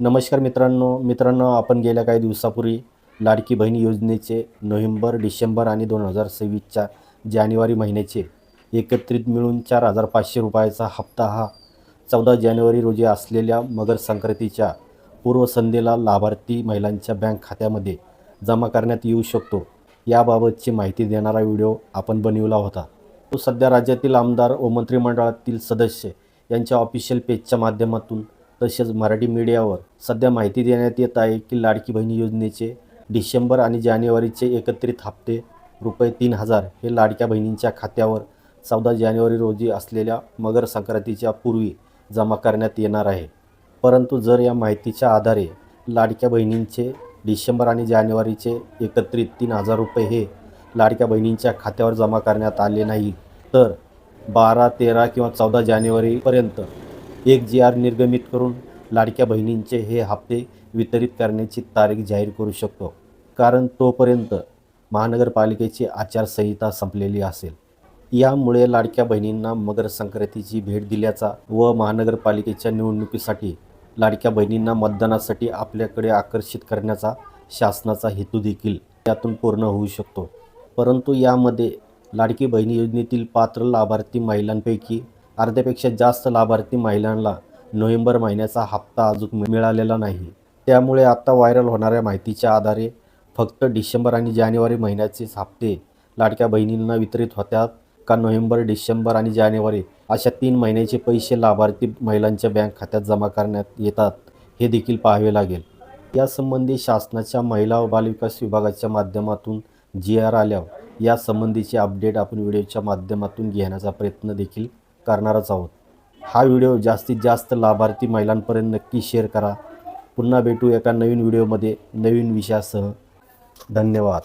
नमस्कार मित्रांनो, आपण गेल्या काही दिवसापूर्वी लाडकी बहीण योजनेचे नोव्हेंबर, डिसेंबर आणि 2026च्या जानेवारी महिन्याचे एकत्रित मिळून 4,500 रुपयाचा हप्ता हा 14 जानेवारी रोजी असलेल्या मकर संक्रांतीच्या पूर्वसंध्येला लाभार्थी महिलांच्या बँक खात्यामध्ये जमा करण्यात येऊ शकतो. याबाबतची माहिती देणारा व्हिडिओ आपण बनविला होता. तो सध्या राज्यातील आमदार व मंत्रिमंडळातील सदस्य यांच्या ऑफिशियल पेजच्या माध्यमातून तसेच मराठी मीडियावर सध्या माहिती देण्यात येत आहे की लाडकी बहीण योजनेचे डिसेंबर आणि जानेवारीचे एकत्रित हप्ते ₹3,000 हे लाडक्या बहिणींच्या खात्यावर 14 जानेवारी रोजी असलेल्या मकर संक्रांतीच्या पूर्वी जमा करण्यात येणार आहे. परंतु जर या माहितीच्या आधारे लाडक्या बहिणींचे डिसेंबर आणि जानेवारीचे एकत्रित ₹3,000 हे लाडक्या बहिणींच्या खात्यावर जमा करण्यात आले नाही, तर 12, 13 किंवा 14 जानेवारीपर्यंत एक GR निर्गमित करून लाडक्या बहिणींचे हे हप्ते वितरित करण्याची तारीख जाहीर करू शकतो. कारण तोपर्यंत महानगरपालिकेची आचारसंहिता संपलेली असेल. यामुळे लाडक्या बहिणींना मकर संक्रांतीची भेट दिल्याचा व महानगरपालिकेच्या निवडणुकीसाठी लाडक्या बहिणींना मतदानासाठी आपल्याकडे आकर्षित करण्याचा शासनाचा हेतू देखील त्यातून पूर्ण होऊ शकतो. परंतु यामध्ये लाडकी बहीण योजनेतील पात्र लाभार्थी महिलांपैकी अर्ध्यापेक्षा जास्त लाभार्थी महिलांना नोव्हेंबर महिन्याचा हप्ता अजून मिळालेला नाही. त्यामुळे आता व्हायरल होणाऱ्या माहितीच्या आधारे फक्त डिसेंबर आणि जानेवारी महिन्याचेच हप्ते लाडक्या बहिणींना वितरित होतात का नोव्हेंबर, डिसेंबर आणि जानेवारी अशा 3 महिन्याचे पैसे लाभार्थी महिलांच्या बँक खात्यात जमा करण्यात येतात हे देखील पाहावे लागेल. यासंबंधी शासनाच्या महिला व बालविकास विभागाच्या माध्यमातून GR आल्यावर यासंबंधीचे अपडेट आपण व्हिडिओच्या माध्यमातून घेण्याचा प्रयत्न देखील करणारच आहोत. हा व्हिडिओ जास्तीत जास्त लाभार्थी महिलांपर्यंत नक्की शेअर करा. पुन्हा भेटू एका नवीन व्हिडिओमध्ये नवीन विषयासह. धन्यवाद.